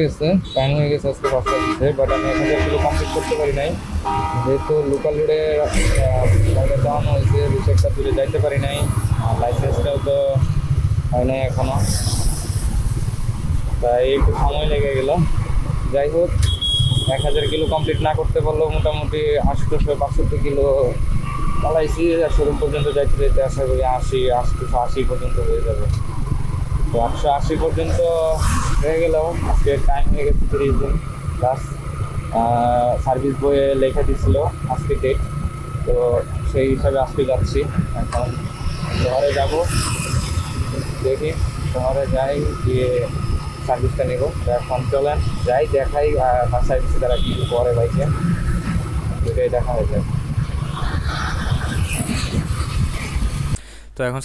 গেছে, টাইম হয়ে গেছে আজকে 5টা দিতে, বাট আমি 1000 কিলো কমপ্লিট করতে পারি নাই যেহেতু লোকাল রোডে চালানো হয়েছে, বেশি একটা দূরে যাইতে পারি নাই। আর লাইসেন্সটাও তো হয় নাই এখনো, তাই একটু সময় লেগে গেল। যাই হোক, 1000 কিলো কমপ্লিট না করতে পারলেও মোটামুটি 865 কিলো চালাইছি। আর শোরুম পর্যন্ত যাইতে যাইতে আশা করি 880 পর্যন্ত হয়ে যাবে। তো 880 পর্যন্ত হয়ে গেলেও আজকে টাইম হয়ে গেছে 30 দিন প্লাস। সার্ভিস বইয়ে লেখা দিছিল আজকে ডেট, তো সেই হিসাবে আজকে যাচ্ছি। এখন শহরে যাব, দেখি শহরে যাই, গিয়ে সার্ভিসটা নেব। তো এখন চলেন যাই, দেখাই ফার্স্ট সার্ভিসে তারা কী করে বাইকে, এটাই দেখা হয়ে যায়। তো এখন